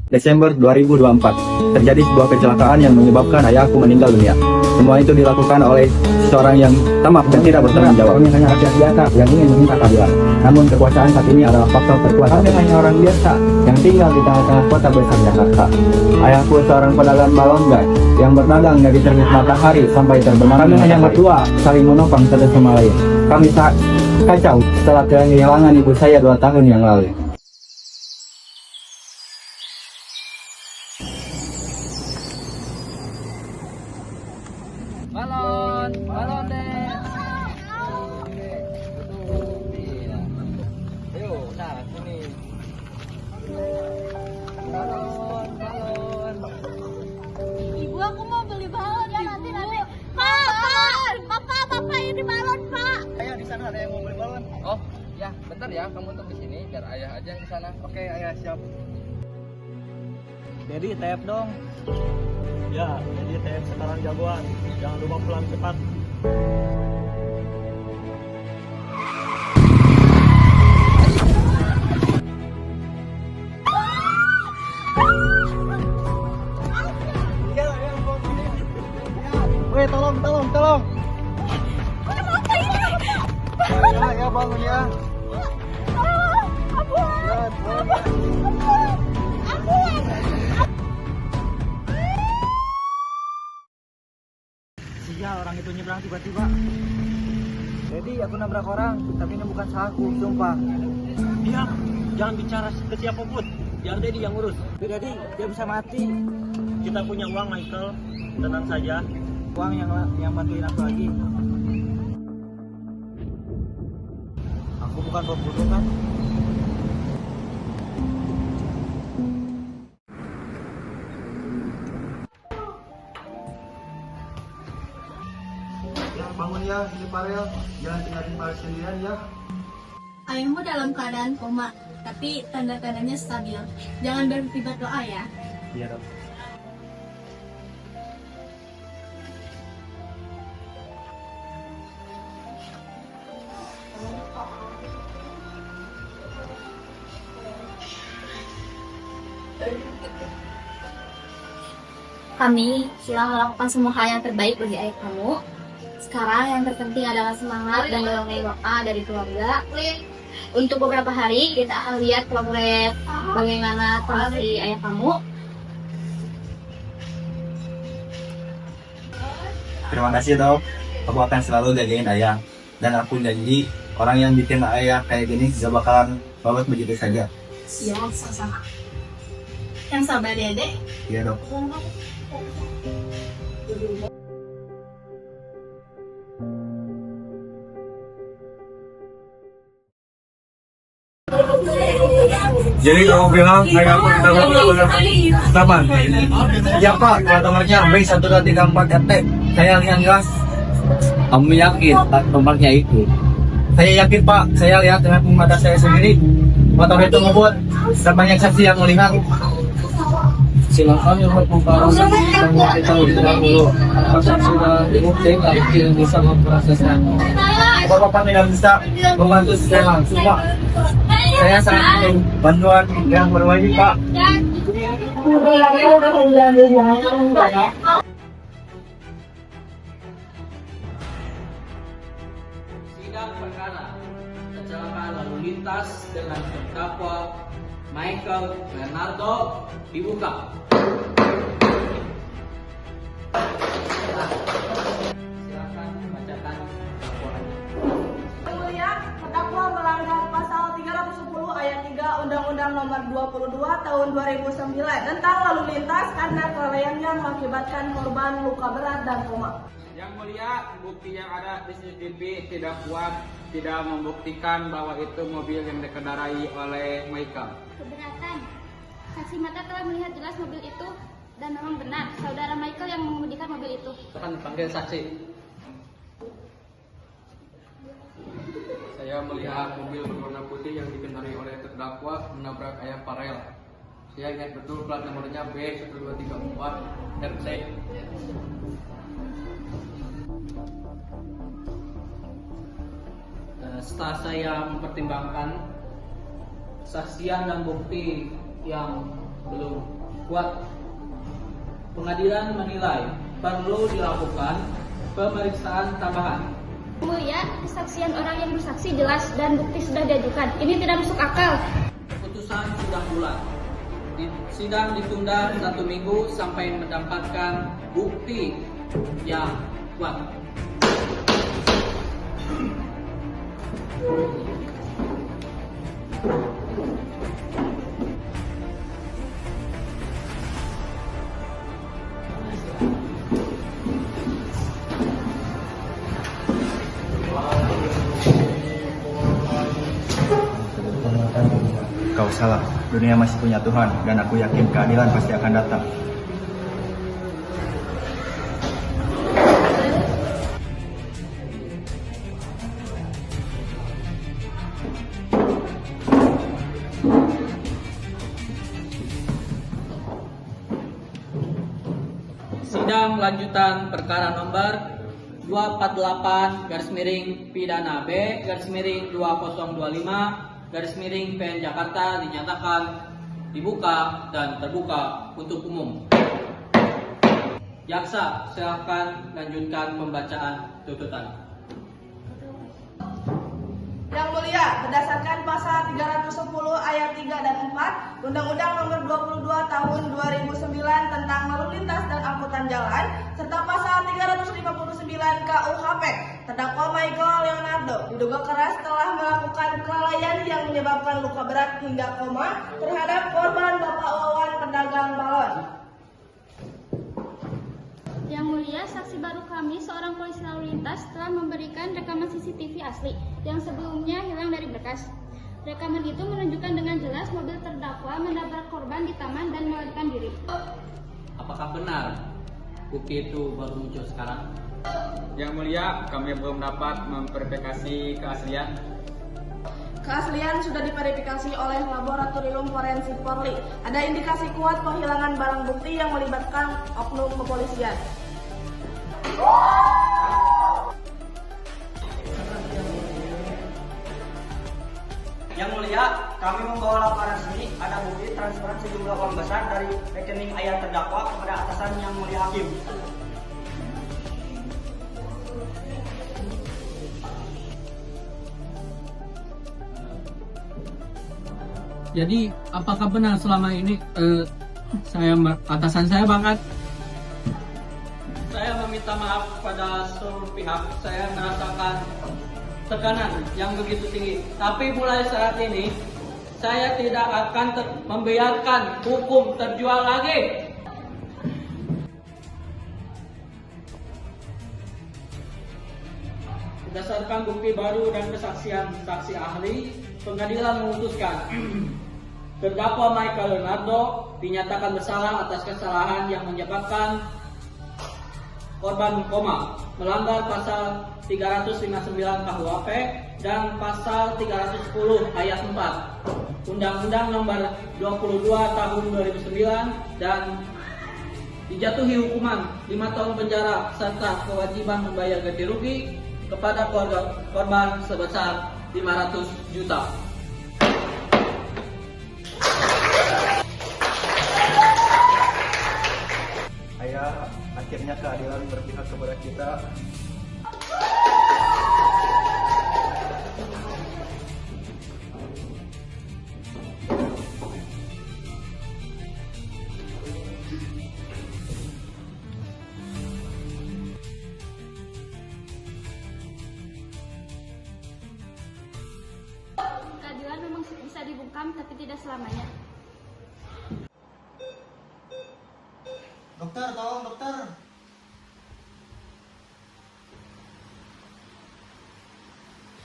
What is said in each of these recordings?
Desember 2024, terjadi sebuah kecelakaan yang menyebabkan ayahku meninggal dunia. Semua itu dilakukan oleh seseorang yang tamak dan tidak bertanggung jawab. Kami hanya rakyat biasa yang ingin meminta keadilan. Namun kekuasaan saat ini adalah faktor terkuat. Kami hanya orang biasa yang tinggal di tengah-tengah kota besar Jakarta. Ayahku seorang pedagang balon gas yang berdagang dari terbit matahari sampai terbenam. Kami hanya mertua saling menopang satu sama lain. Kami tak kacau setelah kehilangan ibu saya 2 tahun yang lalu. Balon deh. Oke, betul. Iya. Ayo, nah sini. Balon. Ibu, aku mau beli balon ya nanti. Papa ini balon, Pak. Ayah di sana ada yang mau beli balon. Oh, ya, bentar ya, kamu tunggu di sini biar ayah aja yang di sana. Oke, ayah siap. Jadi tap dong. Ya, jadi tap sekarang jagoan. Jangan lupa pulang cepat. Weh, tolong. Ya, bangun ya. Iya, orang itu nyebrang tiba-tiba. Jadi aku nabrak orang, tapi ini bukan salahku, sumpah. Diam, jangan bicara ke siapapun. Biar Dedi yang urus. Jadi dia bisa mati. Kita punya uang, Michael. Tenang saja. Uang yang bantuin aku lagi. Aku bukan pembunuh kan? Ya, bangun ya, ini Farel. Jangan tinggalin Farel sendirian ya. Ayahmu dalam keadaan koma, tapi tanda-tandanya stabil. Jangan berhenti berdoa ya. Iya, Dok. Kami sudah melakukan semua hal yang terbaik bagi ayah kamu. Sekarang yang terpenting adalah semangat dan doa dari keluarga. Untuk beberapa hari kita akan lihat progres bagaimana kondisi ayah kamu. Terima kasih dok. Aku akan selalu jagain ayah. Dan aku janji orang yang bikin ayah kayak gini gak bakalan lolos begitu saja. Ya, sama-sama. Yang sabar ya, Dek. Iya dok. Jadi kamu bilang saya aku taman? Ya Pak, kalau nomornya B1234 RT. Saya lihat jelas. Kamu yakin nomornya itu? Saya yakin Pak, saya lihat dengan mata saya sendiri. Motor itu ngebut dan banyak saksi yang melihat. Silakan yang berpengalaman dan memberitahu dulu. Apakah sudah dibuktikan tidak bisa memprosesnya? Bapak tidak bisa membantu saya langsung Pak. Saya sangat ingin bantuan yang berwajib Pak. Sidang perkara kecelakaan lalu lintas dengan terdakwa Michael Leonardo dibuka. Silakan bacakan dakwaannya. Yang mulia, terdakwa melanggar pasal 310 ayat 3 Undang-Undang Nomor 22 Tahun 2009 tentang lalu lintas karena kelalaiannya mengakibatkan korban luka berat dan koma. Yang mulia, bukti yang ada di CCTV tidak kuat, tidak membuktikan bahwa itu mobil yang dikendarai oleh Michael. Keberatan. Saksi mata telah melihat jelas mobil itu dan memang benar saudara Michael yang mengemudikan mobil itu. Akan dipanggil saksi. Saya melihat mobil berwarna putih yang dikendarai oleh terdakwa menabrak ayah Farel. Saya ingat betul plat nomornya B1234 RC. Setelah saya mempertimbangkan saksian dan bukti yang belum kuat. Pengadilan menilai perlu dilakukan pemeriksaan tambahan. Mulia, kesaksian orang yang bersaksi jelas dan bukti sudah diajukan. Ini tidak masuk akal. Keputusan sudah bulat. Sidang ditunda 1 minggu sampai mendapatkan bukti yang kuat. Kau salah, dunia masih punya Tuhan dan aku yakin keadilan pasti akan datang. Sidang lanjutan perkara nomor 248 pidana B 2025 PN Jakarta dinyatakan dibuka dan terbuka untuk umum. Jaksa silakan lanjutkan pembacaan tuntutan. Yang Mulia, berdasarkan pasal 310 ayat 3 dan 4 Undang-Undang Nomor 22 Tahun 2009 tentang Lalu Lintas dan Angkutan Jalan serta pasal 359 KUHP, terdakwa Michael Leonardo diduga keras telah melakukan kelalaian yang menyebabkan luka berat hingga koma terhadap korban Bapak Wawan pedagang balon. Yang Mulia, saksi baru kami, seorang polisi lalu lintas, telah memberikan rekaman CCTV asli yang sebelumnya hilang dari berkas. Rekaman itu menunjukkan dengan jelas mobil terdakwa menabrak korban di taman dan melarikan diri. Apakah benar bukti itu baru muncul sekarang? Yang Mulia, kami belum dapat memverifikasi keaslian. Keaslian sudah diverifikasi oleh Laboratorium Forensik Polri. Ada indikasi kuat penghilangan barang bukti yang melibatkan oknum kepolisian. Yang Mulia, kami membawa laporan resmi ada bukti transferan sejumlah uang besar dari rekening ayah terdakwa kepada atasan Yang Mulia Hakim. Jadi apakah benar selama ini atasan saya banget? Saya meminta maaf kepada seluruh pihak. Saya merasakan tekanan yang begitu tinggi. Tapi mulai saat ini saya tidak akan membiarkan hukum terjual lagi. Berdasarkan bukti baru dan kesaksian saksi ahli, pengadilan memutuskan terdakwa Michael Leonardo dinyatakan bersalah atas kesalahan yang menyebabkan korban koma, melanggar pasal 359 KUHP dan pasal 310 ayat 4 Undang-Undang Nomor 22 Tahun 2009 dan dijatuhi hukuman 5 tahun penjara serta kewajiban membayar ganti rugi kepada keluarga korban sebesar 500 juta. Ayah, akhirnya keadilan berpihak kepada kita. Keadilan memang bisa dibungkam, tapi tidak selamanya. Dokter, tolong dokter.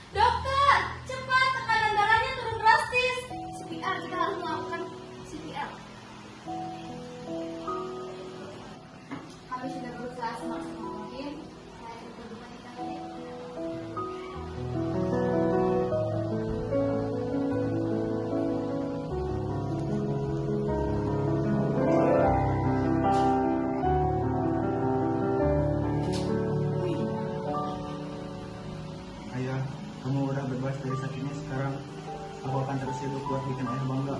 Dokter, cepat, tekanan darahnya turun drastis. CPR, kita harus melakukan CPR. Kami sudah berusaha semaksimal mungkin. Saya ikut duka di tangannya. Ayah, kamu udah bebas dari sakitnya sekarang. Aku akan terus hidup buat bikin ayah bangga.